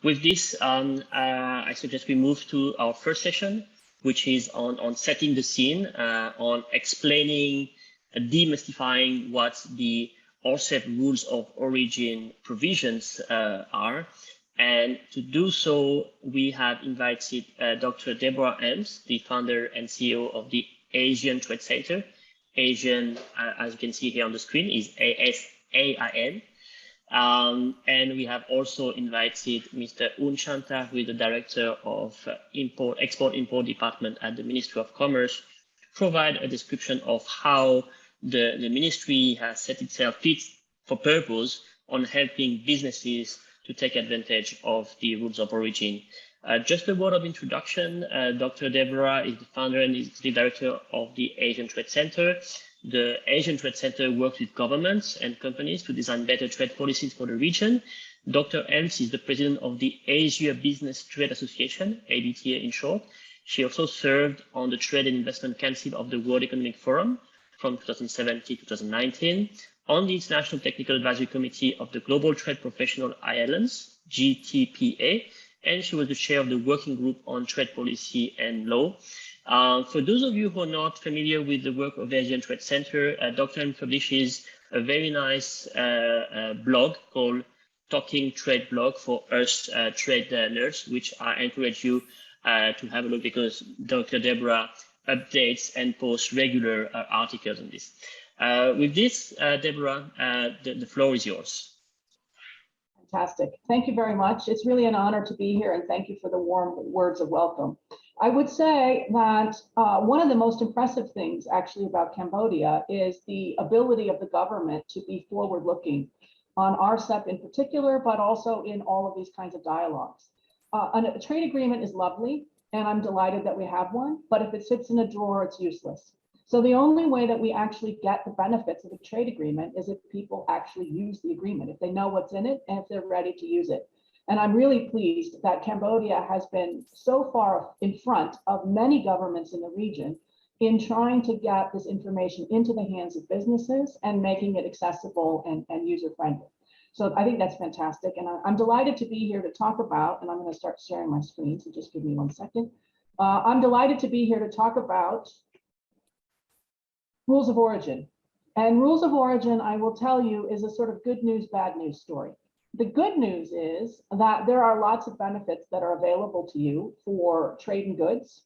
With this, I suggest we move to our first session, which is on setting the scene, on explaining, demystifying what the RCEP rules of origin provisions are. And to do so, we have invited Dr. Deborah Elms, the founder and CEO of the Asian Trade Center. Asian, as you can see here on the screen, is ASAIN. And we have also invited Mr. Un Chanta, who is the Director of Export-Import Department at the Ministry of Commerce, to provide a description of how the ministry has set itself fit for purpose on helping businesses to take advantage of the rules of origin. Just a word of introduction, Dr. Deborah is the founder and is the director of the Asian Trade Center. The Asian Trade Center works with governments and companies to design better trade policies for the region. Dr. Elms is the president of the Asia Business Trade Association, ABTA in short. She also served on the Trade and Investment Council of the World Economic Forum from 2017 to 2019, on the International Technical Advisory Committee of the Global Trade Professional Alliance, GTPA, and she was the chair of the Working Group on Trade Policy and Law. For those of you who are not familiar with the work of the Asian Trade Center, Dr. M publishes a very nice blog called Talking Trade Blog for us trade nerds, which I encourage you to have a look, because Dr. Deborah updates and posts regular articles on this. With this, Deborah, the floor is yours. Fantastic. Thank you very much. It's really an honor to be here, and thank you for the warm words of welcome. I would say that one of the most impressive things actually about Cambodia is the ability of the government to be forward-looking on RCEP in particular, but also in all of these kinds of dialogues. A trade agreement is lovely, and I'm delighted that we have one, but if it sits in a drawer, it's useless. So the only way that we actually get the benefits of a trade agreement is if people actually use the agreement, if they know what's in it and if they're ready to use it. And I'm really pleased that Cambodia has been so far in front of many governments in the region in trying to get this information into the hands of businesses and making it accessible and user-friendly. So I think that's fantastic. And I'm delighted to be here to talk about, and I'm going to start sharing my screen, so just give me 1 second. I'm delighted to be here to talk about rules of origin. And rules of origin, I will tell you, is a sort of good news, bad news story. The good news is that there are lots of benefits that are available to you for trade in goods.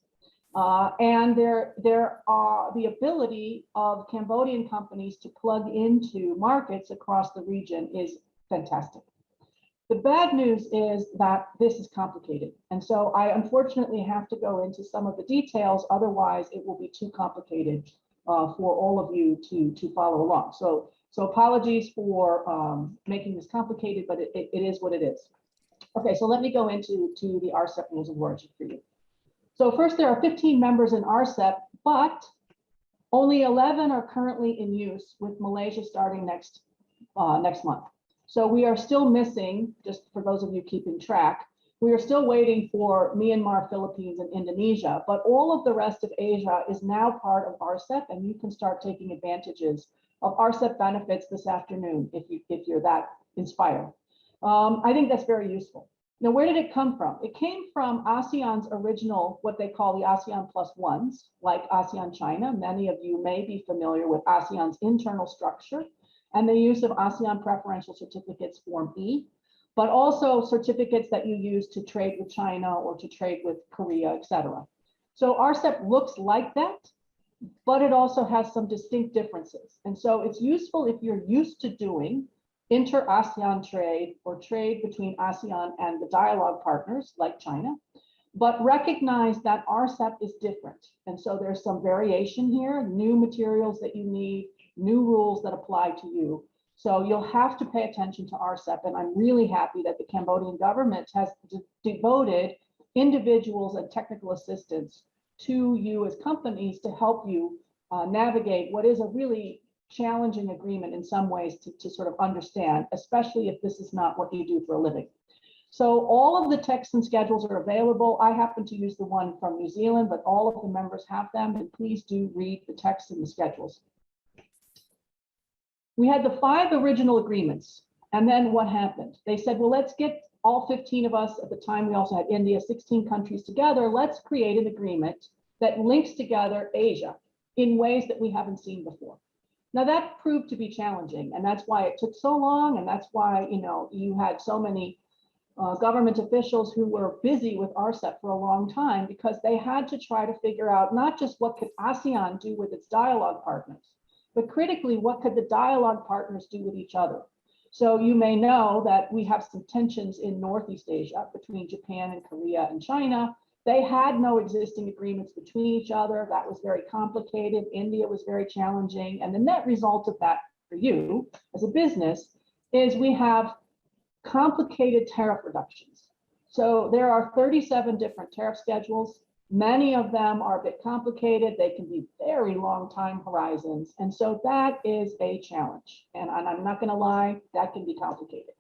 And there are the ability of Cambodian companies to plug into markets across the region is fantastic. The bad news is that this is complicated. And so I unfortunately have to go into some of the details, otherwise it will be too complicated for all of you to follow along. So apologies for making this complicated, but it is what it is. Okay, so let me go into the RCEP rules of origin for you. So first, there are 15 members in RCEP, but only 11 are currently in use, with Malaysia starting next month. So we are still missing, just for those of you keeping track, we are still waiting for Myanmar, Philippines, and Indonesia, but all of the rest of Asia is now part of RCEP, and you can start taking advantages of RCEP benefits this afternoon if you're that inspired. I think that's very useful. Now, where did it come from? It came from ASEAN's original, what they call the ASEAN plus ones, like ASEAN China. Many of you may be familiar with ASEAN's internal structure and the use of ASEAN preferential certificates Form E, but also certificates that you use to trade with China or to trade with Korea, etc. So RCEP looks like that, but it also has some distinct differences. And so it's useful if you're used to doing inter-ASEAN trade or trade between ASEAN and the dialogue partners like China, but recognize that RCEP is different. And so there's some variation here, new materials that you need, new rules that apply to you. So you'll have to pay attention to RCEP, and I'm really happy that the Cambodian government has devoted individuals and technical assistants to you as companies to help you navigate what is a really challenging agreement in some ways to sort of understand, especially if this is not what you do for a living. So all of the texts and schedules are available. I happen to use the one from New Zealand, but all of the members have them, and please do read the text and the schedules. We had the 5 original agreements, and then what happened? They said, well, let's get all 15 of us at the time, we also had India, 16 countries together, let's create an agreement that links together Asia in ways that we haven't seen before. Now that proved to be challenging, and that's why it took so long, and that's why you had so many government officials who were busy with RCEP for a long time, because they had to try to figure out not just what could ASEAN do with its dialogue partners, but critically, what could the dialogue partners do with each other? So you may know that we have some tensions in Northeast Asia between Japan and Korea and China. They had no existing agreements between each other. That was very complicated. India was very challenging. And the net result of that for you as a business is we have complicated tariff reductions. So there are 37 different tariff schedules. Many of them are a bit complicated. They can be very long time horizons. And so that is a challenge. And I'm not going to lie, that can be complicated.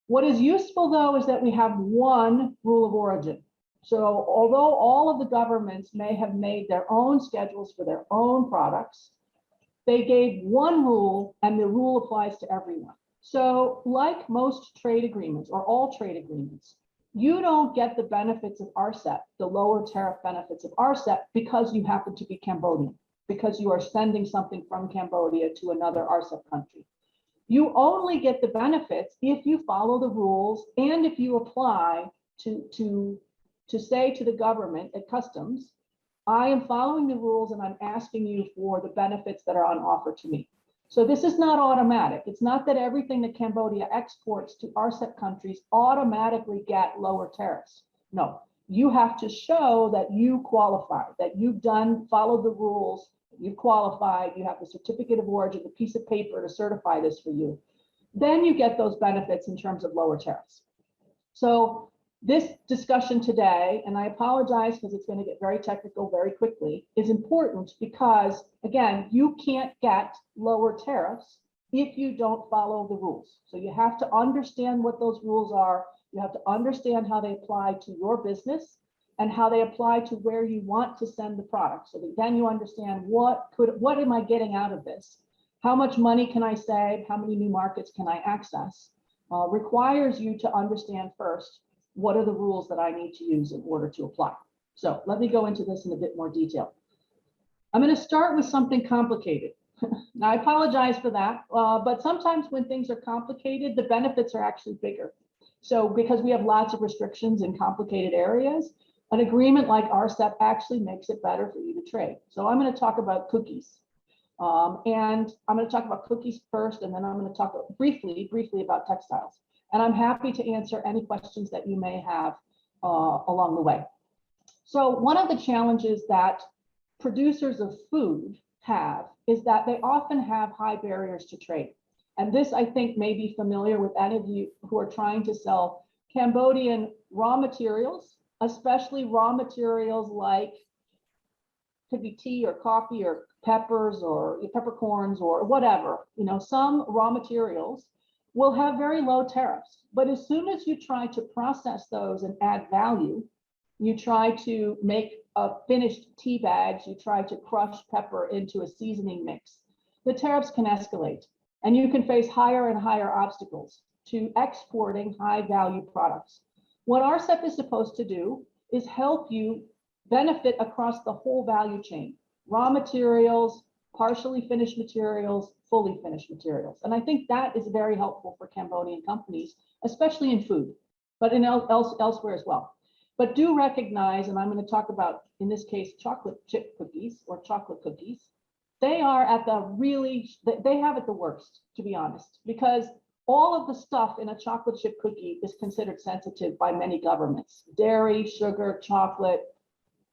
What is useful, though, is that we have one rule of origin. So although all of the governments may have made their own schedules for their own products, they gave one rule, and the rule applies to everyone. So like most trade agreements, or all trade agreements, you don't get the benefits of RCEP, the lower tariff benefits of RCEP, because you happen to be Cambodian, because you are sending something from Cambodia to another RCEP country. You only get the benefits if you follow the rules and if you apply to say to the government at customs, I am following the rules and I'm asking you for the benefits that are on offer to me. So this is not automatic. It's not that everything that Cambodia exports to RCEP countries automatically get lower tariffs. No, you have to show that you qualify, that you've followed the rules, you've qualified, you have the certificate of origin, the piece of paper to certify this for you. Then you get those benefits in terms of lower tariffs. So this discussion today, and I apologize because it's going to get very technical very quickly, is important because, again, you can't get lower tariffs if you don't follow the rules. So you have to understand what those rules are. You have to understand how they apply to your business and how they apply to where you want to send the product. So that then you understand what am I getting out of this? How much money can I save? How many new markets can I access? Requires you to understand first, what are the rules that I need to use in order to apply? So let me go into this in a bit more detail. I'm going to start with something complicated. Now, I apologize for that, but sometimes when things are complicated, the benefits are actually bigger. So because we have lots of restrictions in complicated areas, an agreement like RCEP actually makes it better for you to trade. So I'm going to talk about cookies. And I'm going to talk about cookies first, and then I'm going to talk briefly about textiles. And I'm happy to answer any questions that you may have along the way. So one of the challenges that producers of food have is that they often have high barriers to trade. And this, I think, may be familiar with any of you who are trying to sell Cambodian raw materials, especially raw materials like could be tea or coffee or peppers or peppercorns or whatever. Some raw materials will have very low tariffs. But as soon as you try to process those and add value, you try to make finished tea bags, you try to crush pepper into a seasoning mix, the tariffs can escalate. And you can face higher and higher obstacles to exporting high value products. What RCEP is supposed to do is help you benefit across the whole value chain, raw materials, partially finished materials, fully finished materials. And I think that is very helpful for Cambodian companies, especially in food, but elsewhere as well. But do recognize, and I'm going to talk about, in this case, chocolate chip cookies or chocolate cookies. They are at they have it the worst, to be honest, because all of the stuff in a chocolate chip cookie is considered sensitive by many governments. Dairy, sugar, chocolate.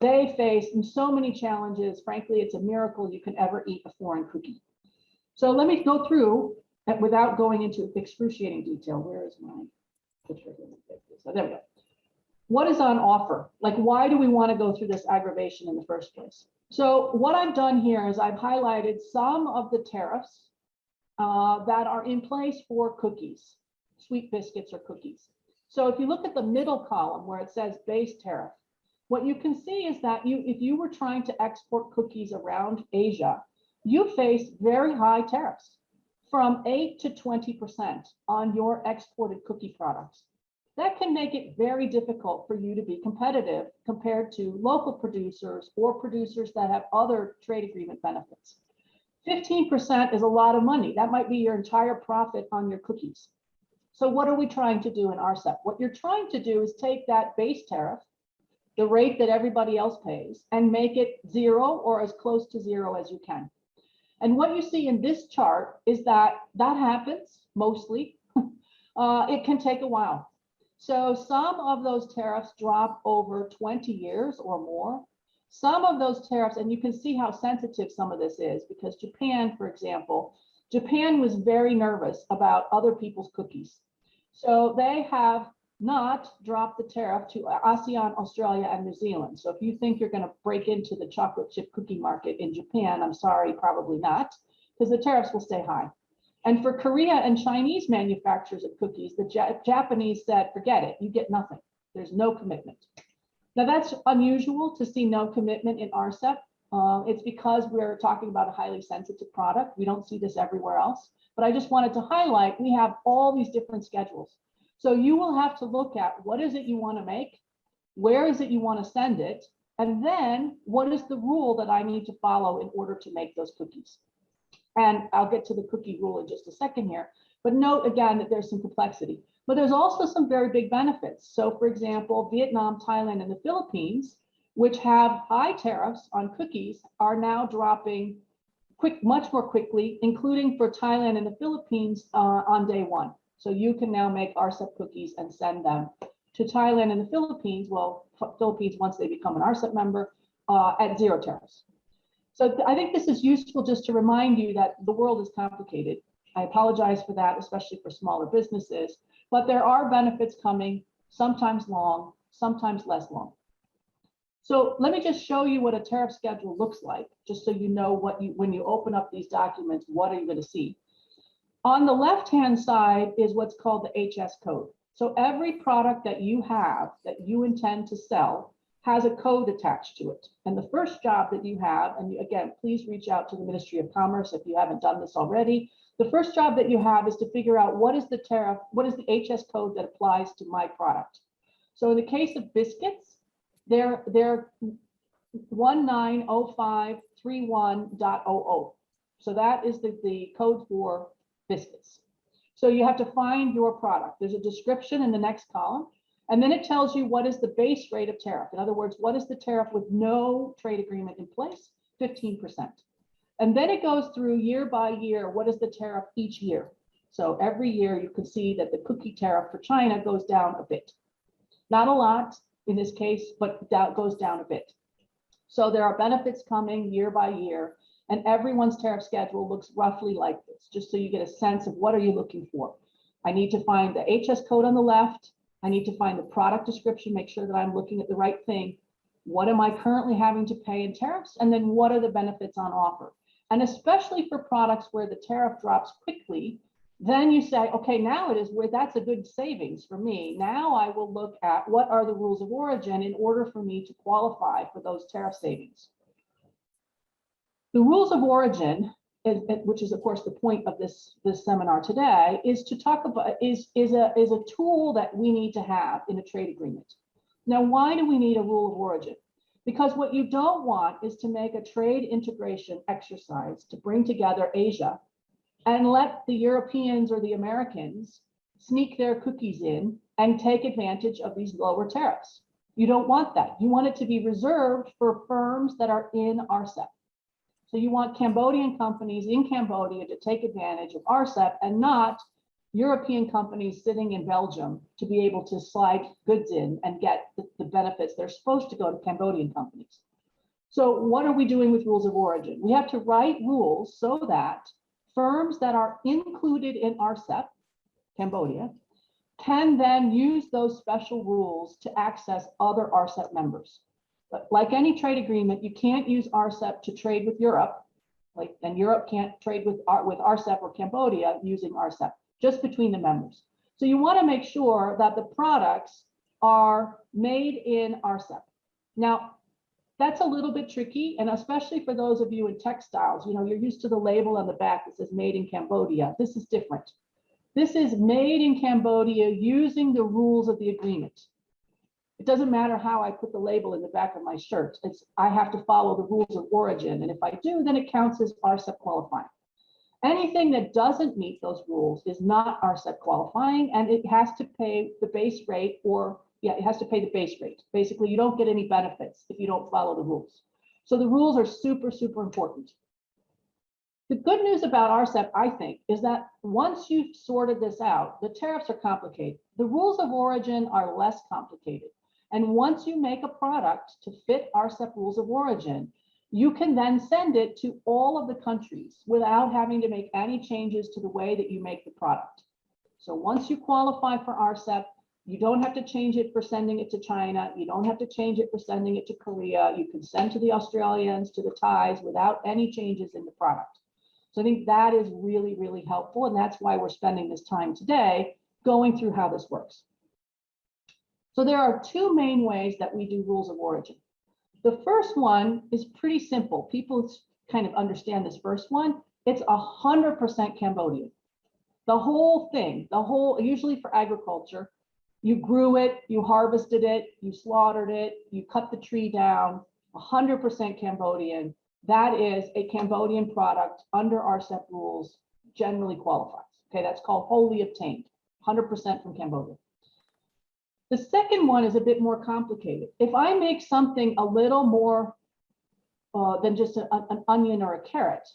They face so many challenges. Frankly, it's a miracle you can ever eat a foreign cookie. So let me go through, without going into excruciating detail. Where is my picture? So there we go. What is on offer? Like, why do we want to go through this aggravation in the first place? So what I've done here is I've highlighted some of the tariffs that are in place for cookies, sweet biscuits or cookies. So if you look at the middle column where it says base tariff, what you can see is that if you were trying to export cookies around Asia, you face very high tariffs from 8 to 20% on your exported cookie products. that can make it very difficult for you to be competitive compared to local producers or producers that have other trade agreement benefits. 15% is a lot of money. That might be your entire profit on your cookies. So what are we trying to do in RCEP? What you're trying to do is take that base tariff, the rate that everybody else pays, and make it zero or as close to zero as you can. And what you see in this chart is that that happens mostly. It can take a while. So some of those tariffs drop over 20 years or more. Some of those tariffs, and you can see how sensitive some of this is, because Japan, for example, Japan was very nervous about other people's cookies. So they have not dropped the tariff to ASEAN, Australia, and New Zealand. So if you think you're going to break into the chocolate chip cookie market in Japan, I'm sorry, probably not, because the tariffs will stay high. And for Korea and Chinese manufacturers of cookies, the Japanese said, forget it, you get nothing. There's no commitment. Now that's unusual to see no commitment in RCEP. It's because we're talking about a highly sensitive product. We don't see this everywhere else. But I just wanted to highlight, we have all these different schedules. So you will have to look at what is it you want to make, where is it you want to send it, and then what is the rule that I need to follow in order to make those cookies. And I'll get to the cookie rule in just a second here. But note again that there's some complexity. But there's also some very big benefits. So for example, Vietnam, Thailand, and the Philippines, which have high tariffs on cookies, are now dropping much more quickly, including for Thailand and the Philippines on day one. So you can now make RCEP cookies and send them to Thailand and the Philippines, well, Philippines once they become an RCEP member, at zero tariffs. So I think this is useful just to remind you that the world is complicated. I apologize for that, especially for smaller businesses, but there are benefits coming, sometimes long, sometimes less long. So let me just show you what a tariff schedule looks like, just so you know when you open up these documents, what are you going to see? On the left-hand side is what's called the HS code. So every product that you have that you intend to sell has a code attached to it. And the first job that you have, and again, please reach out to the Ministry of Commerce if you haven't done this already. The first job that you have is to figure out what is the tariff, what is the HS code that applies to my product. So in the case of biscuits, they're 190531.00. So that is the code for biscuits. So you have to find your product. There's a description in the next column. And then it tells you what is the base rate of tariff. In other words, what is the tariff with no trade agreement in place? 15%. And then it goes through year by year, what is the tariff each year? So every year you can see that the cookie tariff for China goes down a bit. Not a lot in this case, but that goes down a bit. So there are benefits coming year by year, and everyone's tariff schedule looks roughly like this, just so you get a sense of what are you looking for. I need to find the HS code on the left. I need to find the product description, make sure that I'm looking at the right thing. What am I currently having to pay in tariffs? And then what are the benefits on offer? And especially for products where the tariff drops quickly, then you say, okay, now it is where that's a good savings for me. Now I will look at what are the rules of origin in order for me to qualify for those tariff savings. The rules of origin, which is of course the point of this seminar today, is to talk about is a tool that we need to have in a trade agreement. Now, why do we need a rule of origin? Because what you don't want is to make a trade integration exercise to bring together Asia and let the Europeans or the Americans sneak their cookies in and take advantage of these lower tariffs. You don't want that. You want it to be reserved for firms that are in RCEP. So you want Cambodian companies in Cambodia to take advantage of RCEP and not European companies sitting in Belgium to be able to slide goods in and get the benefits they're supposed to go to Cambodian companies. So what are we doing with rules of origin? We have to write rules so that firms that are included in RCEP, Cambodia, can then use those special rules to access other RCEP members. But like any trade agreement, you can't use RCEP to trade with Europe, and Europe can't trade with RCEP or Cambodia using RCEP, just between the members. So you want to make sure that the products are made in RCEP. Now, that's a little bit tricky, and especially for those of you in textiles, you're used to the label on the back that says made in Cambodia. This is different. This is made in Cambodia using the rules of the agreement. It doesn't matter how I put the label in the back of my shirt. I have to follow the rules of origin. And if I do, then it counts as RCEP qualifying. Anything that doesn't meet those rules is not RCEP qualifying, and it has to pay the base rate, or it has to pay the base rate. Basically, you don't get any benefits if you don't follow the rules. So the rules are super, super important. The good news about RCEP, I think, is that once you've sorted this out, the tariffs are complicated. The rules of origin are less complicated. And once you make a product to fit RCEP rules of origin, you can then send it to all of the countries without having to make any changes to the way that you make the product. So once you qualify for RCEP, you don't have to change it for sending it to China. You don't have to change it for sending it to Korea. You can send to the Australians, to the Thais, without any changes in the product. So I think that is really, really helpful. And that's why we're spending this time today going through how this works. So there are two main ways that we do rules of origin. The first one is pretty simple. People kind of understand this first one. It's 100% Cambodian. The whole thing, usually for agriculture, you grew it, you harvested it, you slaughtered it, you cut the tree down, 100% Cambodian. That is a Cambodian product under RCEP rules, generally qualifies. Okay, that's called wholly obtained, 100% from Cambodia. The second one is a bit more complicated. If I make something a little more than just an onion or a carrot,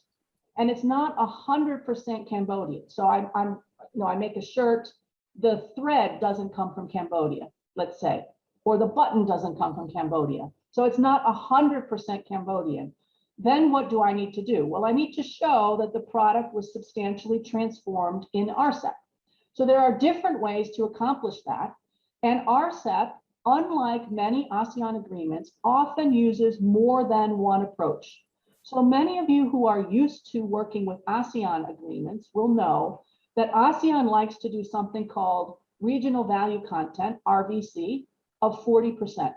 and it's not 100% Cambodian. So I make a shirt, the thread doesn't come from Cambodia, let's say, or the button doesn't come from Cambodia. So it's not 100% Cambodian. Then what do I need to do? Well, I need to show that the product was substantially transformed in RCEP. So there are different ways to accomplish that. And RCEP, unlike many ASEAN agreements, often uses more than one approach. So many of you who are used to working with ASEAN agreements will know that ASEAN likes to do something called regional value content, RVC, of 40%.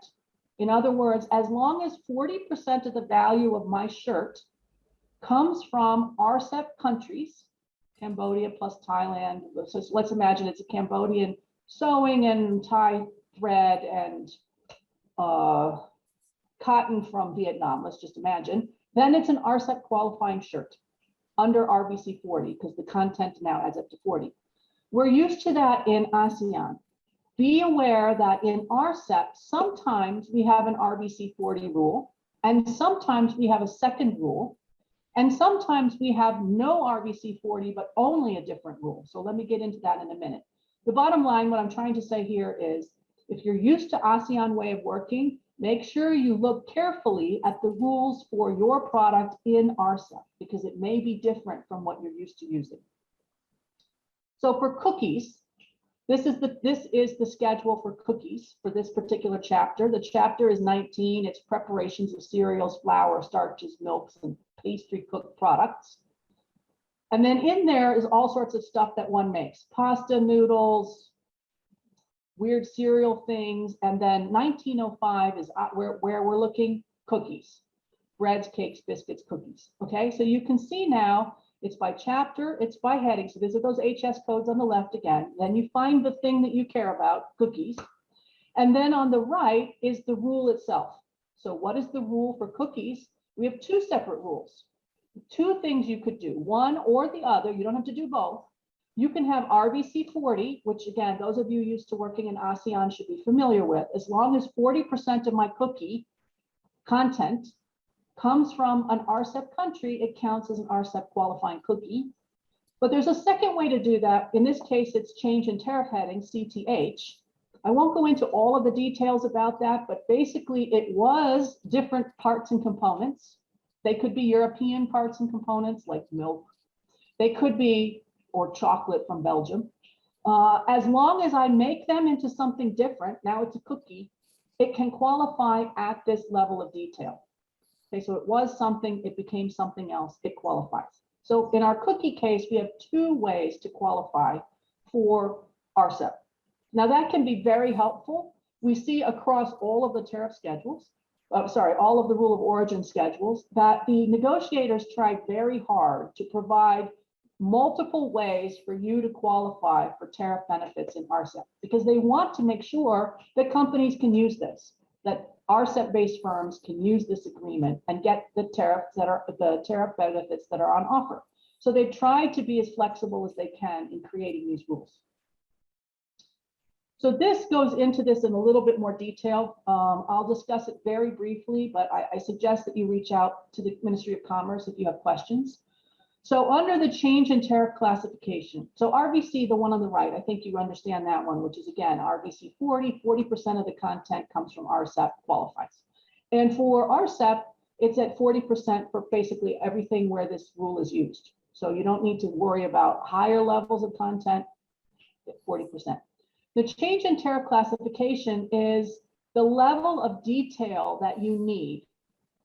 In other words, as long as 40% of the value of my shirt comes from RCEP countries, Cambodia plus Thailand, so let's imagine it's a Cambodian sewing and Thai thread and cotton from Vietnam, let's just imagine, then it's an RCEP qualifying shirt under RVC 40 because the content now adds up to 40. We're used to that in ASEAN. Be aware that in RCEP, sometimes we have an RVC 40 rule, and sometimes we have a second rule, and sometimes we have no RVC 40, but only a different rule. So let me get into that in a minute. The bottom line, what I'm trying to say here is, if you're used to ASEAN way of working, make sure you look carefully at the rules for your product in RCEP, because it may be different from what you're used to using. So for cookies, this is the schedule for cookies for this particular chapter. The chapter is 19. It's preparations of cereals, flour, starches, milks, and pastry cooked products. And then in there is all sorts of stuff that one makes: pasta, noodles, weird cereal things. And then 1905 is where we're looking: cookies, breads, cakes, biscuits, cookies. Okay, so you can see now it's by chapter, it's by heading. So these are those HS codes on the left again. Then you find the thing that you care about, cookies. And then on the right is the rule itself. So what is the rule for cookies? We have two separate rules. Two things you could do, one or the other. You don't have to do both. You can have RVC 40, which again, those of you used to working in ASEAN should be familiar with. As long as 40% of my cookie content comes from an RCEP country, it counts as an RCEP qualifying cookie. But there's a second way to do that. In this case, it's change in tariff heading, CTH. I won't go into all of the details about that, but basically it was different parts and components. They could be European parts and components like milk. They could be, or chocolate from Belgium. As long as I make them into something different, now it's a cookie, it can qualify at this level of detail. Okay, so it was something, it became something else, it qualifies. So in our cookie case, we have two ways to qualify for RCEP. Now that can be very helpful. We see across all of the tariff schedules, all of the rule of origin schedules, that the negotiators tried very hard to provide multiple ways for you to qualify for tariff benefits in RCEP, because they want to make sure that companies can use this, that RCEP-based firms can use this agreement and get the tariff benefits that are on offer. So they've tried to be as flexible as they can in creating these rules. So this goes into this in a little bit more detail. I'll discuss it very briefly, but I suggest that you reach out to the Ministry of Commerce if you have questions. So under the change in tariff classification, so RVC, the one on the right, I think you understand that one, which is again, RVC 40% of the content comes from RCEP qualifies. And for RCEP, it's at 40% for basically everything where this rule is used. So you don't need to worry about higher levels of content, at 40%. The change in tariff classification is the level of detail that you need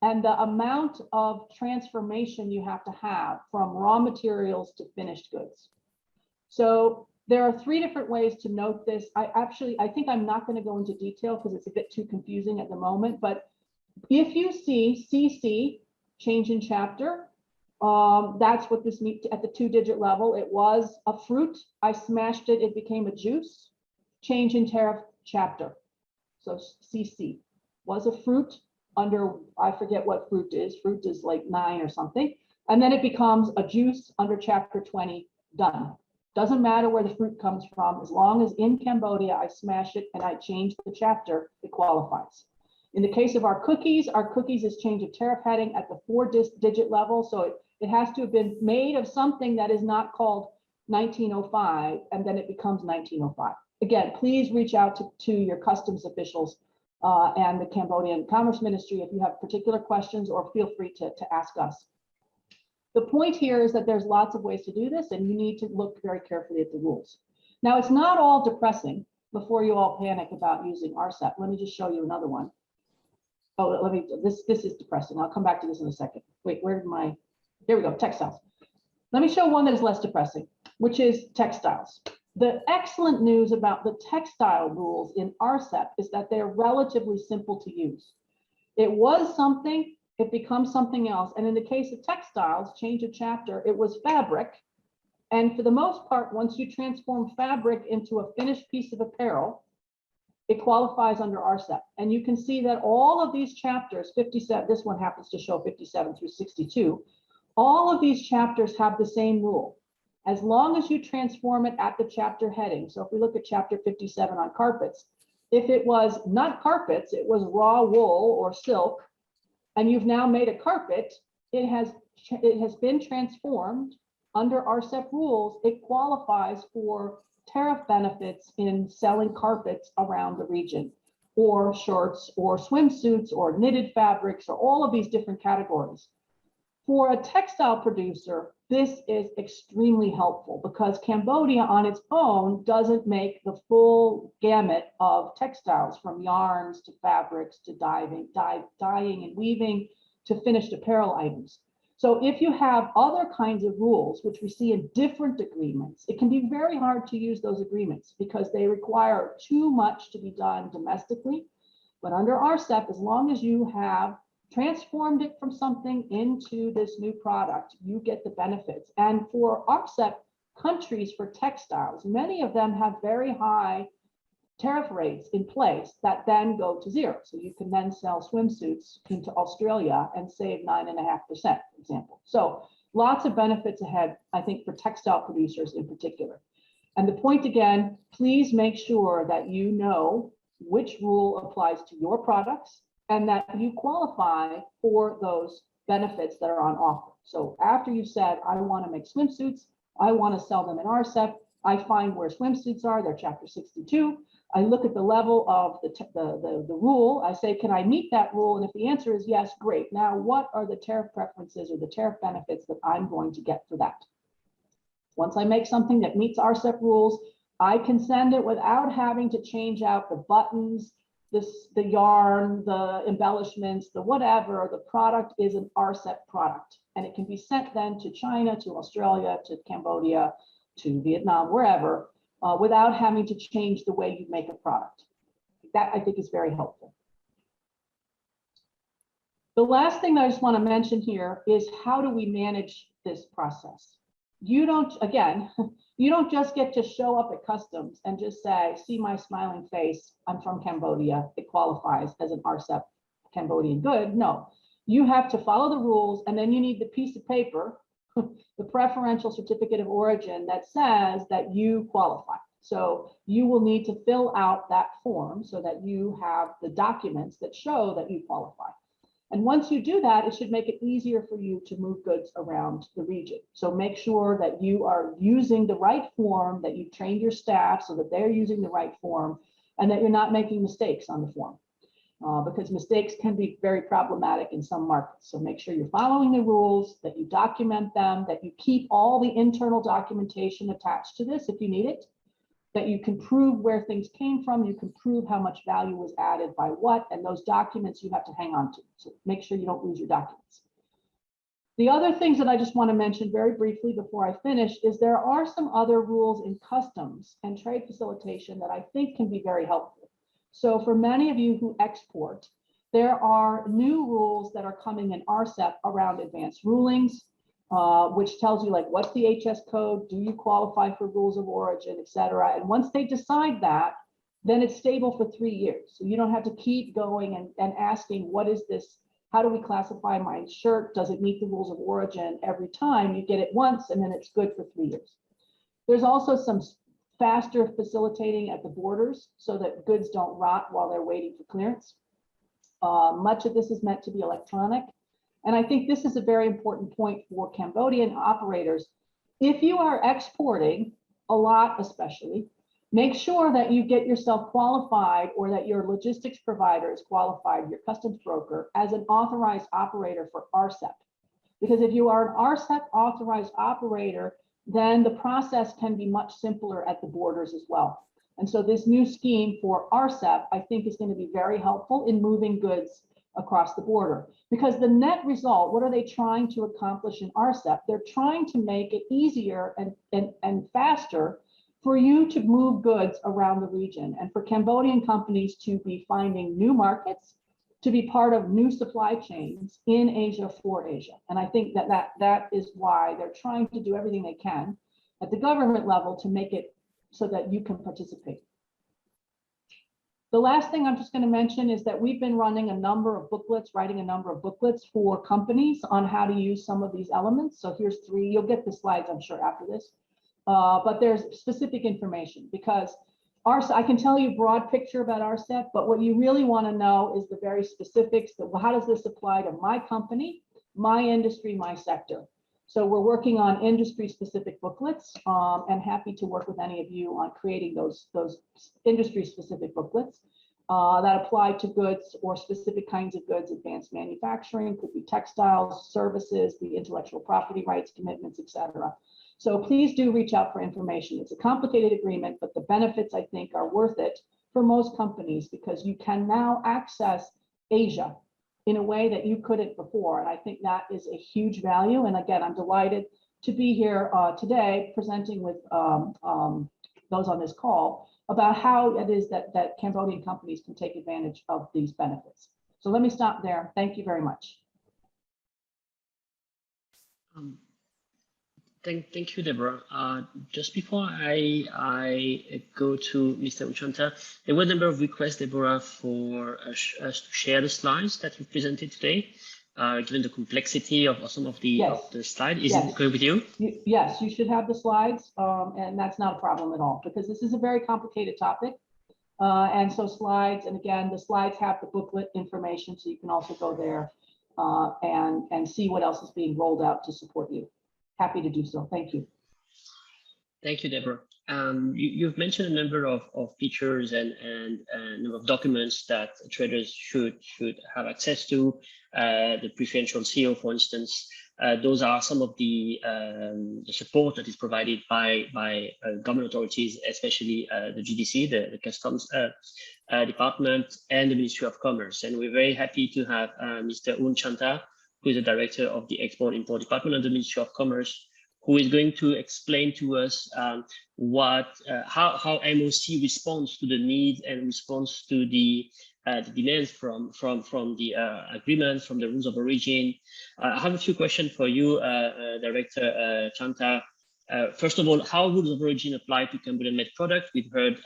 and the amount of transformation you have to have from raw materials to finished goods. So there are 3 different ways to note this. I think I'm not going to go into detail because it's a bit too confusing at the moment, but if you see CC, change in chapter, that's what this means at the 2-digit level. It was a fruit. I smashed it. It became a juice. Change in tariff chapter. So CC was a fruit under, I forget what fruit is. Fruit is like 9 or something. And then it becomes a juice under chapter 20, done. Doesn't matter where the fruit comes from. As long as in Cambodia, I smash it and I change the chapter, it qualifies. In the case of our cookies is change of tariff heading at the 4-digit level. So it has to have been made of something that is not called 1905, and then it becomes 1905. Again, please reach out to your customs officials and the Cambodian Commerce Ministry if you have particular questions, or feel free to ask us. The point here is that there's lots of ways to do this, and you need to look very carefully at the rules. Now, it's not all depressing before you all panic about using RCEP. Let me just show you another one. Oh, this is depressing. I'll come back to this in a second. Wait, where did my, there we go, textiles. Let me show one that is less depressing, which is textiles. The excellent news about the textile rules in RCEP is that they're relatively simple to use. It was something, it becomes something else. And in the case of textiles, change of chapter, it was fabric. And for the most part, once you transform fabric into a finished piece of apparel, it qualifies under RCEP. And you can see that all of these chapters, 57, this one happens to show 57 through 62, all of these chapters have the same rule. As long as you transform it at the chapter heading. So if we look at chapter 57 on carpets, if it was not carpets, it was raw wool or silk, and you've now made a carpet, it has been transformed under RCEP rules. It qualifies for tariff benefits in selling carpets around the region, or shorts, or swimsuits, or knitted fabrics, or all of these different categories. For a textile producer, this is extremely helpful because Cambodia on its own doesn't make the full gamut of textiles, from yarns to fabrics to dyeing and weaving to finished apparel items. So if you have other kinds of rules, which we see in different agreements, it can be very hard to use those agreements because they require too much to be done domestically. But under RCEP, as long as you have transformed it from something into this new product, you get the benefits. And for RCEP countries for textiles, many of them have very high tariff rates in place that then go to 0. So you can then sell swimsuits into Australia and save 9.5%, for example. So lots of benefits ahead, I think, for textile producers in particular. And the point again, please make sure that you know which rule applies to your products and that you qualify for those benefits that are on offer. So after you've said, I want to make swimsuits, I want to sell them in RCEP, I find where swimsuits are, they're chapter 62. I look at the level of the rule. I say, can I meet that rule? And if the answer is yes, great. Now, what are the tariff preferences or the tariff benefits that I'm going to get for that? Once I make something that meets RCEP rules, I can send it without having to change out the buttons, the yarn, the embellishments, the whatever. The product is an RCEP product, and it can be sent then to China, to Australia, to Cambodia, to Vietnam, wherever, without having to change the way you make a product. That I think is very helpful. The last thing that I just want to mention here is how do we manage this process? you don't, again, you don't just get to show up at customs and just say, see my smiling face, I'm from Cambodia, it qualifies as an RCEP Cambodian good. No, you have to follow the rules, and then you need the piece of paper, the preferential certificate of origin that says that you qualify. So you will need to fill out that form so that you have the documents that show that you qualify. And once you do that, it should make it easier for you to move goods around the region. So make sure that you are using the right form, that you've trained your staff so that they're using the right form, and that you're not making mistakes on the form. Because mistakes can be very problematic in some markets. So make sure you're following the rules, that you document them, that you keep all the internal documentation attached to this if you need it, that you can prove where things came from, you can prove how much value was added by what, and those documents you have to hang on to. So make sure you don't lose your documents. The other things that I just want to mention very briefly before I finish is there are some other rules in customs and trade facilitation that I think can be very helpful. So for many of you who export, there are new rules that are coming in RCEP around advanced rulings, which tells you like, what's the HS code? Do you qualify for rules of origin, et cetera? And once they decide that, then it's stable for 3 years. So you don't have to keep going and asking, what is this? How do we classify my shirt? Does it meet the rules of origin every time? You get it once and then it's good for 3 years. There's also some faster facilitating at the borders so that goods don't rot while they're waiting for clearance. Much of this is meant to be electronic. And I think this is a very important point for Cambodian operators. If you are exporting a lot, especially, make sure that you get yourself qualified or that your logistics provider is qualified, your customs broker, as an authorized operator for RCEP. Because if you are an RCEP authorized operator, then the process can be much simpler at the borders as well. And so this new scheme for RCEP, I think, is going to be very helpful in moving goods across the border. Because the net result, what are they trying to accomplish in RCEP? They're trying to make it easier and faster for you to move goods around the region and for Cambodian companies to be finding new markets, to be part of new supply chains in Asia for Asia. And I think that is why they're trying to do everything they can at the government level to make it so that you can participate. The last thing I'm just going to mention is that we've been running a number of booklets, writing a number of booklets for companies on how to use some of these elements. So here's 3. You'll get the slides, I'm sure, after this. But there's specific information because I can tell you a broad picture about RCEP, but what you really want to know is the very specifics. How does this apply to my company, my industry, my sector? So we're working on industry-specific booklets and happy to work with any of you on creating those industry-specific booklets that apply to goods or specific kinds of goods, advanced manufacturing, could be textiles, services, the intellectual property rights commitments, et cetera. So please do reach out for information. It's a complicated agreement, but the benefits, I think, are worth it for most companies because you can now access Asia in a way that you couldn't before. And I think that is a huge value. And again, I'm delighted to be here today presenting with those on this call about how it is that Cambodian companies can take advantage of these benefits. So let me stop there. Thank you very much. Thank you, Deborah. Just before I go to Mr. Uchanta, there were a number of requests, Deborah, for us to share the slides that you presented today, given the complexity of some of the, slides. Is it okay with you? Yes, you should have the slides, and that's not a problem at all, because this is a very complicated topic. And so slides, and again, the slides have the booklet information, so you can also go there and see what else is being rolled out to support you. Happy to do so. Thank you. Thank you, Deborah. You've mentioned a number of features and a number of documents that traders should have access to. The preferential CO, for instance, those are some of the support that is provided by government authorities, especially the GDC, the Customs Department, and the Ministry of Commerce. And we're very happy to have Mr. Unchanta, who is the director of the Export-Import Department of the Ministry of Commerce, who is going to explain to us how MOC responds to the needs and responds to the demands from the agreements, from the rules of origin. I have a few questions for you, Director Chanta. First of all, how rules of origin apply to Cambodian-made product? We've heard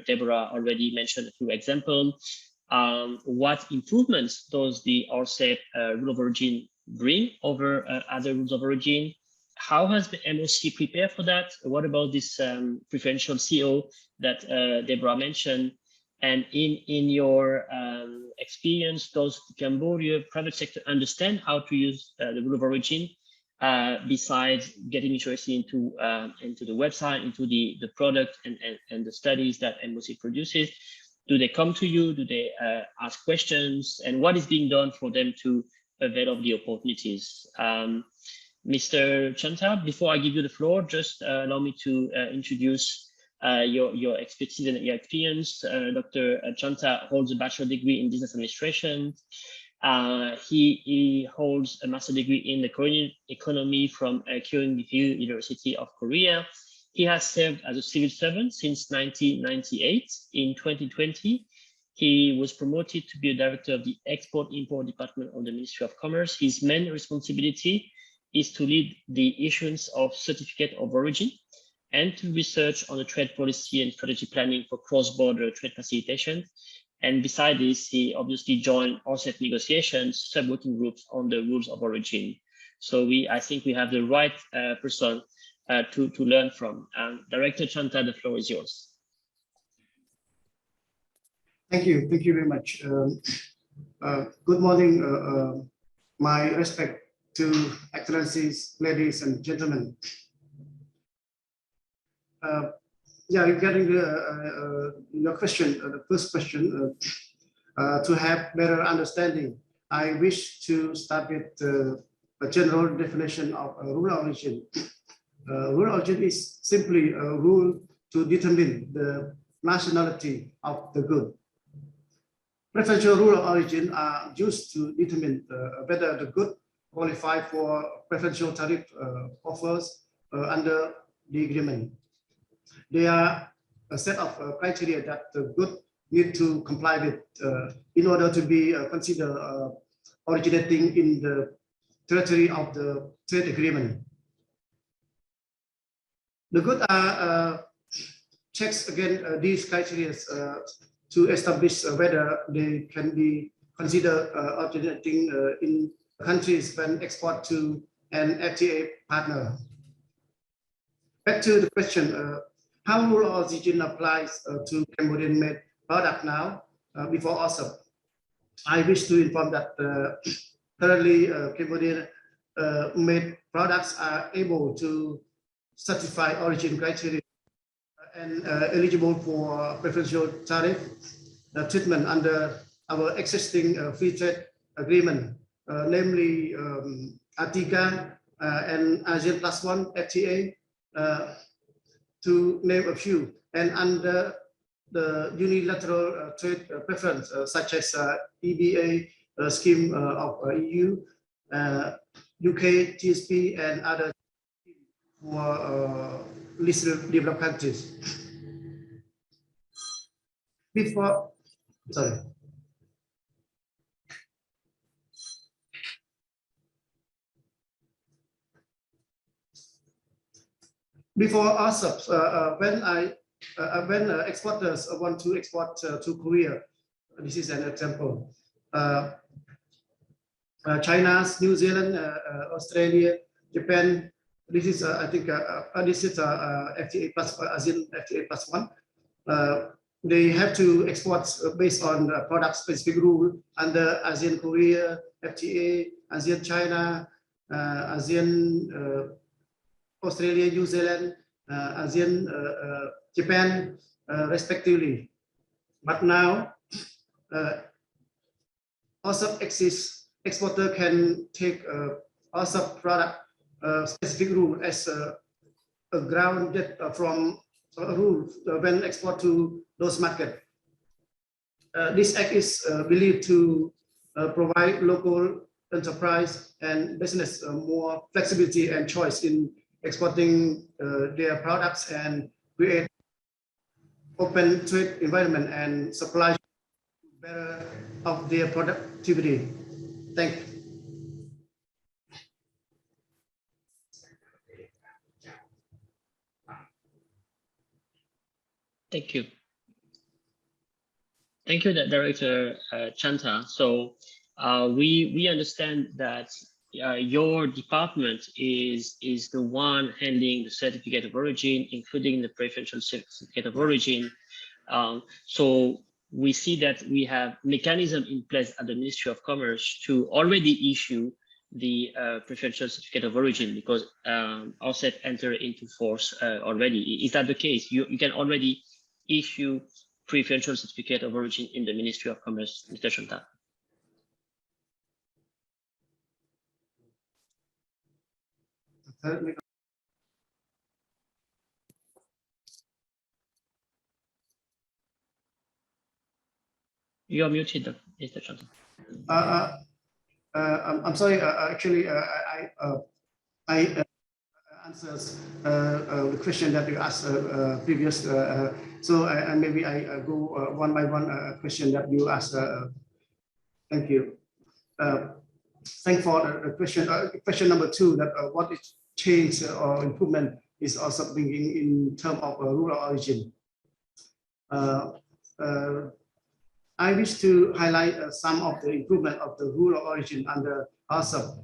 Deborah already mention a few examples. What improvements does the RCEP rule of origin bring over other rules of origin? How has the MOC prepared for that? What about this preferential CO that Deborah mentioned? And in your experience, does the Cambodia private sector understand how to use the rule of origin? Besides getting interested into the website, into the product and the studies that MOC produces, do they come to you? Do they ask questions? And what is being done for them to avail of the opportunities? Mr. Chanta, before I give you the floor, just allow me to introduce your expertise and your experience. Dr. Chanta holds a bachelor degree in business administration. He holds a master's degree in the Korean economy from Kyung-Hil University of Korea. He has served as a civil servant since 1998. In 2020, he was promoted to be a director of the Export-Import Department of the Ministry of Commerce. His main responsibility is to lead the issuance of certificate of origin and to research on the trade policy and strategy planning for cross-border trade facilitation. And beside this, he obviously joined RCEP negotiations, sub-working groups on the rules of origin. So I think we have the right person to learn from. Director Chanta, the floor is yours. Thank you very much. Good morning, my respect to Excellencies, ladies and gentlemen. Regarding your question, the first question, to have better understanding, I wish to start with a general definition of rule of origin. Rule of origin is simply a rule to determine the nationality of the good. Preferential rule of origin are used to determine whether the good qualify for preferential tariff offers under the agreement. They are a set of criteria that the good need to comply with in order to be considered originating in the territory of the trade agreement. The good checks again these criteria to establish whether they can be considered originating in countries when export to an FTA partner. Back to the question, how rule of origin applies to Cambodian-made product now before RCEP. I wish to inform that currently Cambodian-made products are able to certify origin criteria and eligible for preferential tariff treatment under our existing free trade agreement, namely ATICA and ASEAN +1 FTA, to name a few, and under the unilateral trade preference, such as EBA scheme of EU, UK, TSP, and other for least developed countries. Before RCEP, when exporters want to export to Korea, this is an example. China, New Zealand, Australia, Japan. This is, I think, this is FTA plus ASEAN FTA +1. They have to export based on product-specific rule under ASEAN Korea FTA, ASEAN China, ASEAN Australia, New Zealand, ASEAN Japan, respectively. But now, RCEP exists. Exporter can take RCEP product specific rule as a grounded from a rule when export to those markets. This act is believed to provide local enterprise and business more flexibility and choice in exporting their products and create open trade environment and supply better of their productivity. Thank you. Thank you. Thank you, Director Chanta. So we understand that your department is the one handling the certificate of origin, including the preferential certificate of origin. So we see that we have mechanism in place at the Ministry of Commerce to already issue the preferential certificate of origin, because RCEP entered into force already. Is that the case? You can already issue preferential certificate of origin in the Ministry of Commerce, Mr. Chanta? You're muted, Mr. Chanta. I'm sorry. Actually, I answers the question that you asked previous. So maybe I go one by one question that you asked. Thank you. Thank for the question. Question number 2, that what is change or improvement is also bringing in terms of rural origin. I wish to highlight some of the improvement of the rural origin under RCEP.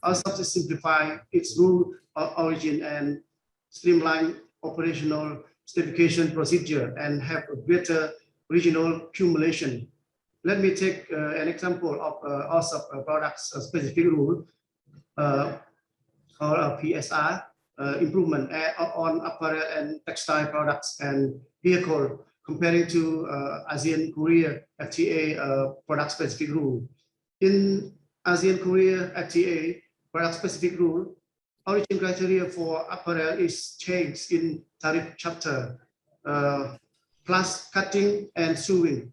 RCEP to simplify its rule of origin and streamline operational certification procedure and have a greater regional accumulation. Let me take an example of RCEP products specific rule or PSR improvement on apparel and textile products and vehicle, comparing to ASEAN Korea FTA product specific rule. In ASEAN Korea FTA product specific rule, origin criteria for apparel is changed in tariff chapter, plus cutting and sewing.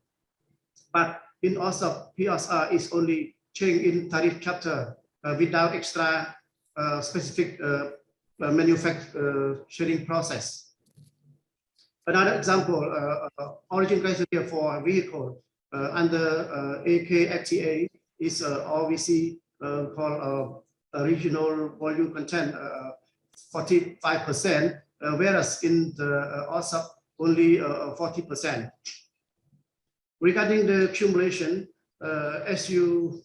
But in RCEP, PSR is only changed in tariff chapter without extra specific manufacturing process. Another example, origin criteria for vehicle under AK FTA is RVC called regional volume content 45%, whereas in the RCEP only 40%. Regarding the accumulation, as you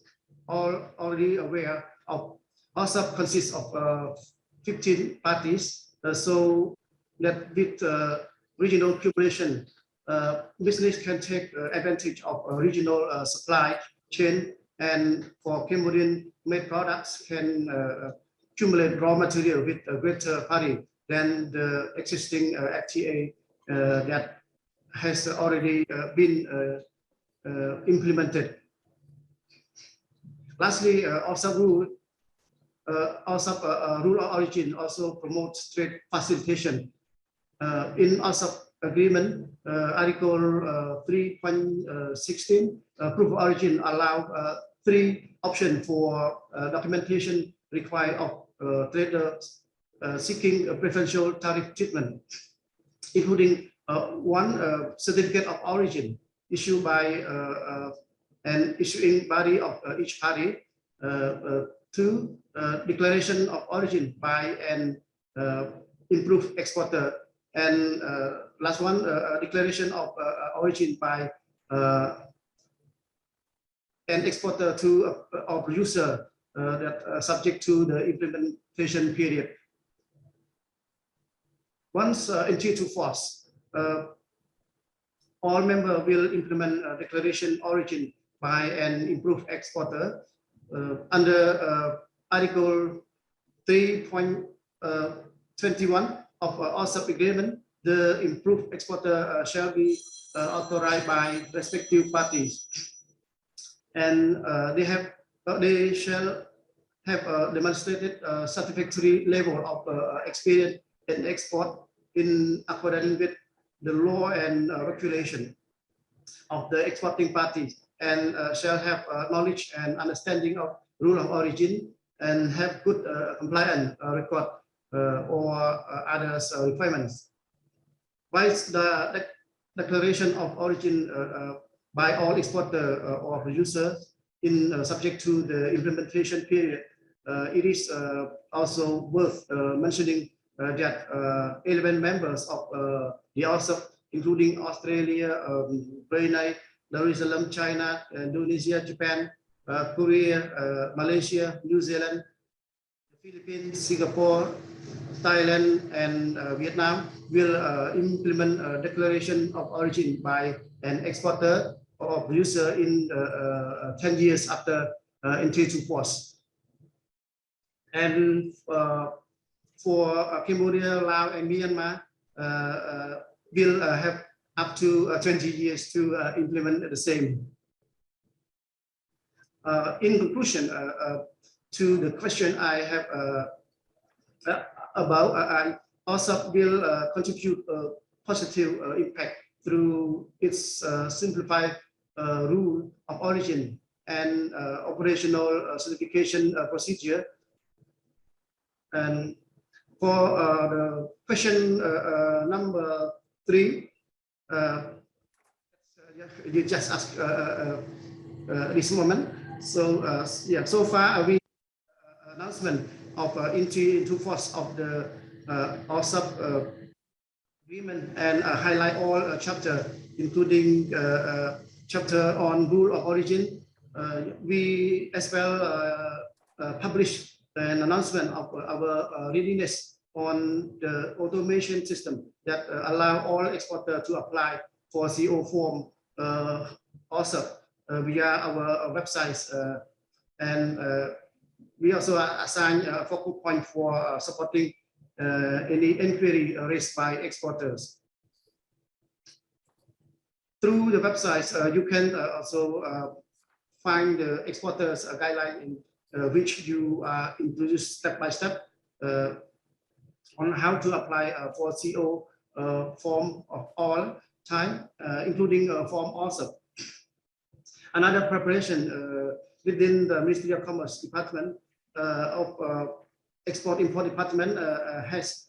are already aware of, RCEP consists of 15 parties, so that with regional accumulation, business can take advantage of a regional supply chain, and for Cambodian made products can accumulate raw material with a greater parity than the existing FTA that has already been implemented. Lastly, RCEP rule of origin also promotes trade facilitation. In RCEP agreement, Article 3.16, proof of origin allow 3 options for documentation required of traders seeking a preferential tariff treatment, including 1, certificate of origin issued by an issuing body of each party, 2, declaration of origin by an improved exporter, and last one, declaration of origin by an exporter to or producer that subject to the implementation period. Once entry to force, all members will implement declaration origin by an improved exporter under Article 3.21 of RCEP agreement. The improved exporter shall be authorized by respective parties, and they shall have a demonstrated satisfactory level of experience in export in accordance with the law and regulation of the exporting parties, and shall have knowledge and understanding of rule of origin, and have good compliance record or others requirements. Whilst the declaration of origin by all exporter or producers in subject to the implementation period, it is also worth mentioning that 11 members of the RCEP including Australia, Brunei, Jerusalem, China, Indonesia, Japan, Korea, Malaysia, New Zealand, the Philippines, Singapore, Thailand, and Vietnam will implement a declaration of origin by an exporter or producer in 10 years after entry to force. And for Cambodia, Laos, and Myanmar, will have up to 20 years to implement the same. In conclusion, to the question I have about, RCEP will contribute a positive impact through its simplified rule of origin and operational certification procedure. And for the question number 3, you just asked this moment. So yeah, so far we announcement of entry into force of the RCEP agreement and highlight all chapter, including chapter on rule of origin. We as well published an announcement of our readiness on the automation system that allow all exporters to apply for CO form RCEP via our websites, and we also assign a focal point for supporting any inquiry raised by exporters. Through the websites, you can also find the exporters guideline in which you are introduced step by step on how to apply for CO form of all time, including form RCEP. Another preparation within the Ministry of Commerce Department of Export-Import Department has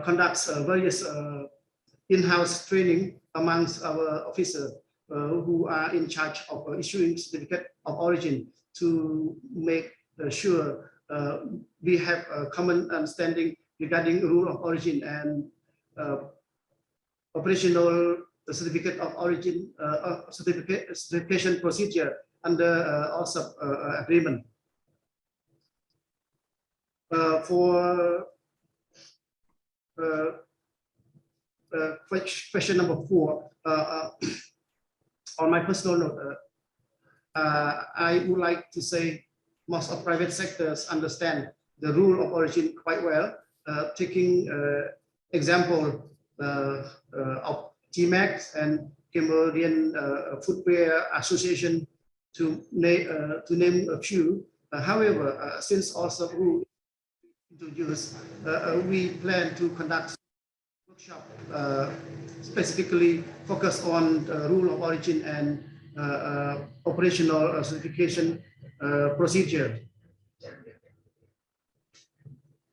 conducts various in-house training amongst our officers who are in charge of issuing certificate of origin to make sure we have a common understanding regarding rule of origin and operational certificate of origin certification procedure under RCEP agreement. For question number 4, on my personal note, I would like to say most of private sectors understand the rule of origin quite well. Taking example of GMAX and Cambodian Footwear Association to name a few. However, since also rule introduced, we plan to conduct workshop specifically focus on the rule of origin and operational certification procedure.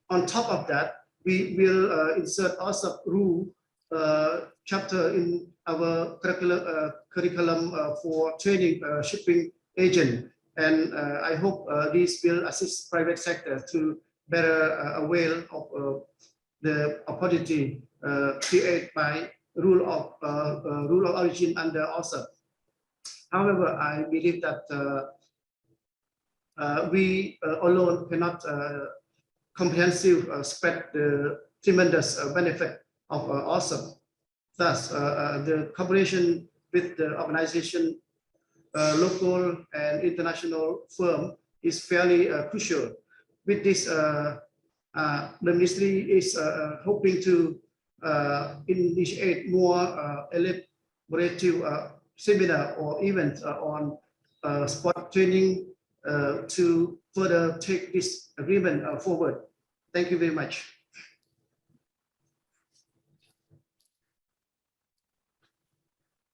On top of that, we will insert also rule chapter in our curriculum for training shipping agent, and I hope this will assist private sector to better avail of the opportunity created by rule of origin under RCEP. However, I believe that we alone cannot comprehensive spread the tremendous benefit of RCEP. Thus, the cooperation with the organization, local and international firm is fairly crucial. With this, the ministry is hoping to initiate more elaborative seminar or events on sport training to further take this agreement forward. Thank you very much.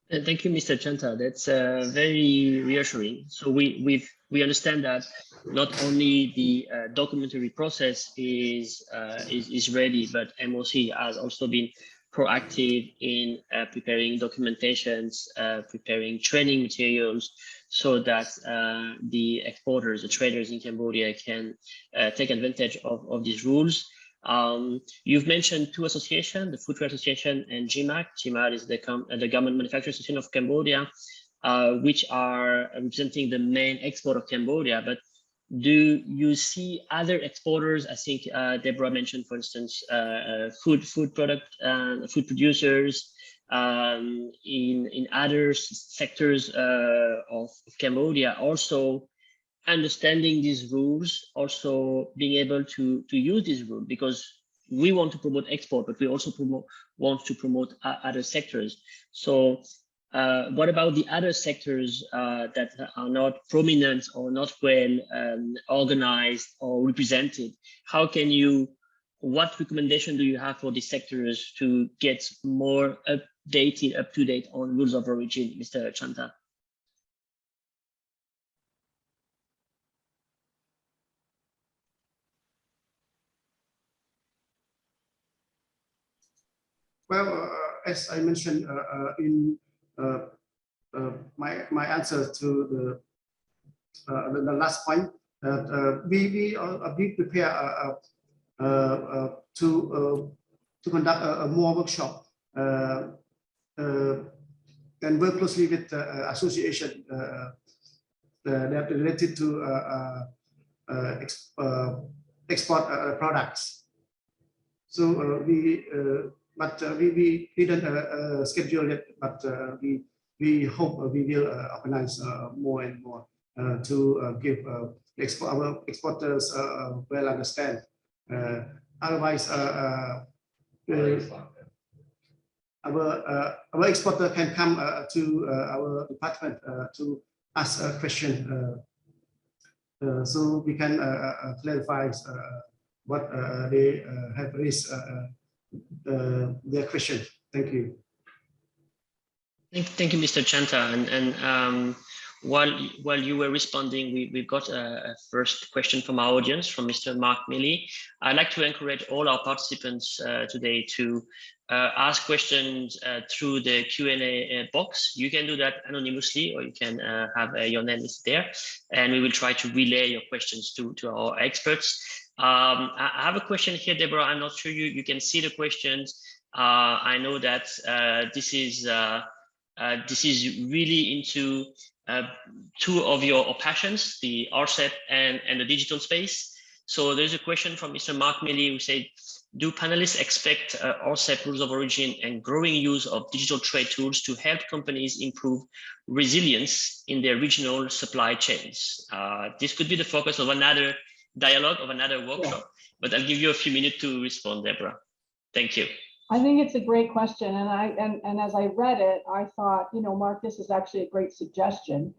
Thank you, Mr. Chanta. That's very reassuring. So we understand that not only the documentary process is ready, but MOC has also been proactive in preparing documentations, preparing training materials, so that the exporters, the traders in Cambodia can take advantage of these rules. You've mentioned two associations, the Food Trade Association and GMAC. GMAC is the Government Manufacturing Association of Cambodia, which are representing the main export of Cambodia. But do you see other exporters? I think Deborah mentioned, for instance, food producers in other sectors of Cambodia, also understanding these rules, also being able to use these rules, because we want to promote export, but we also want to promote other sectors. So what about the other sectors that are not prominent or not well organized or represented? How can you, what recommendation do you have for these sectors to get more up to date on rules of origin, Mr. Chanta? Well, as I mentioned in my answer to the last point, that we prepare to conduct a more workshop and work closely with the association that related to export products. So we didn't schedule it, but we hope we will organize more and more to give our exporters well understand. Otherwise, our exporter can come to our department to ask a question, so we can clarify what they have raised their question. Thank you. Thank you, Mr. Chanta. And while you were responding, we've got a first question from our audience, from Mr. Mark Milley. I'd like to encourage all our participants today to ask questions through the Q&A box. You can do that anonymously, or you can have your name listed there, and we will try to relay your questions to our experts. I have a question here, Deborah. I'm not sure you can see the questions. I know that this is really into two of your passions, the RCEP and the digital space. So there's a question from Mr. Mark Milley who said, do panelists expect RCEP rules of origin and growing use of digital trade tools to help companies improve resilience in their regional supply chains? This could be the focus of another dialogue, of another workshop, but I'll give you a few minutes to respond, Deborah. Thank you. I think it's a great question, and as I read it, I thought, you know, Mark, this is actually a great suggestion.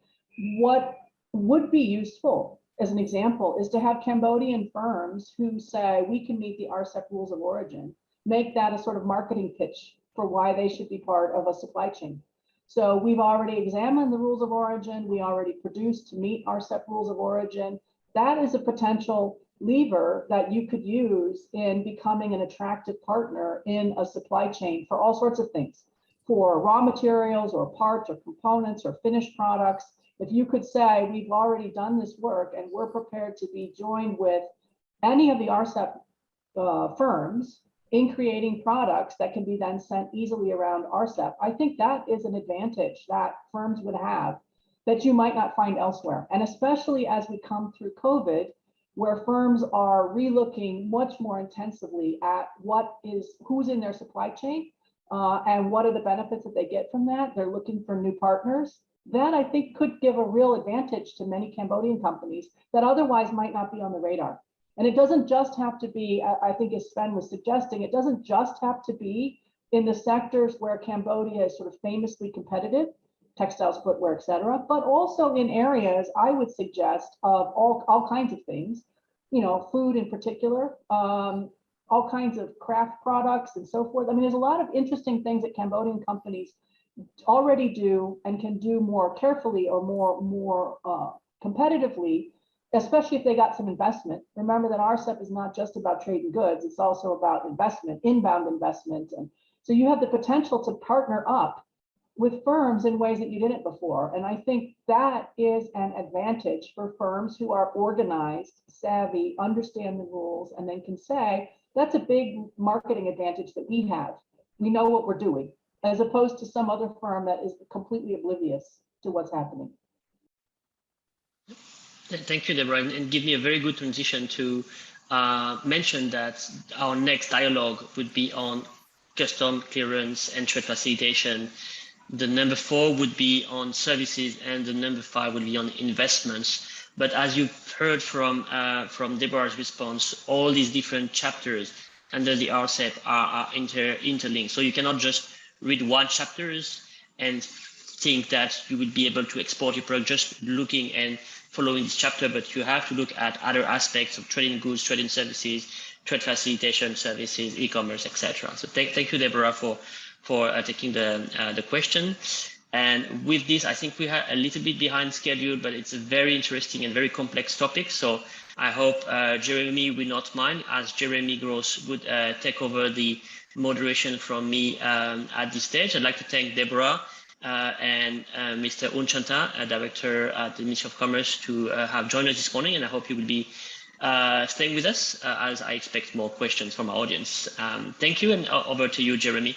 What would be useful, as an example, is to have Cambodian firms who say we can meet the RCEP rules of origin, make that a sort of marketing pitch for why they should be part of a supply chain. So we've already examined the rules of origin, we already produced to meet RCEP rules of origin. That is a potential lever that you could use in becoming an attractive partner in a supply chain for all sorts of things, for raw materials or parts or components or finished products. If you could say, we've already done this work and we're prepared to be joined with any of the RCEP firms in creating products that can be then sent easily around RCEP, I think that is an advantage that firms would have that you might not find elsewhere. And especially as we come through COVID, where firms are relooking much more intensively at who's in their supply chain and what are the benefits that they get from that. They're looking for new partners. That I think could give a real advantage to many Cambodian companies that otherwise might not be on the radar. And it doesn't just have to be, I think as Sven was suggesting, it doesn't just have to be in the sectors where Cambodia is sort of famously competitive, textiles, footwear, et cetera, but also in areas I would suggest of all kinds of things, you know, food in particular, all kinds of craft products and so forth. I mean, there's a lot of interesting things that Cambodian companies already do and can do more carefully or more competitively, especially if they got some investment. Remember that RCEP is not just about trade and goods, it's also about investment, inbound investment. And so you have the potential to partner up with firms in ways that you didn't before. And I think that is an advantage for firms who are organized, savvy, understand the rules, and then can say, That's a big marketing advantage that we have. We know what we're doing, as opposed to some other firm that is completely oblivious to what's happening. Thank you, Deborah, and give me a very good transition to mention that our next dialogue would be on custom clearance and trade facilitation. The number 4 would be on services, and the number 5 would be on investments. But as you've heard from Deborah's response, all these different chapters under the RCEP are interlinked. So you cannot just read one chapters and think that you would be able to export your product just looking and following this chapter, but you have to look at other aspects of trading goods, trading services, trade facilitation services, e-commerce, etc. So thank you, Deborah, for taking the question. And with this, I think we are a little bit behind schedule, but it's a very interesting and very complex topic. So I hope Jeremy will not mind, as Jeremy Gross would take over the moderation from me at this stage. I'd like to thank Deborah and Mr. Unchanta, Director at the Ministry of Commerce, to have joined us this morning, and I hope you will be staying with us as I expect more questions from our audience. Thank you, and over to you, Jeremy.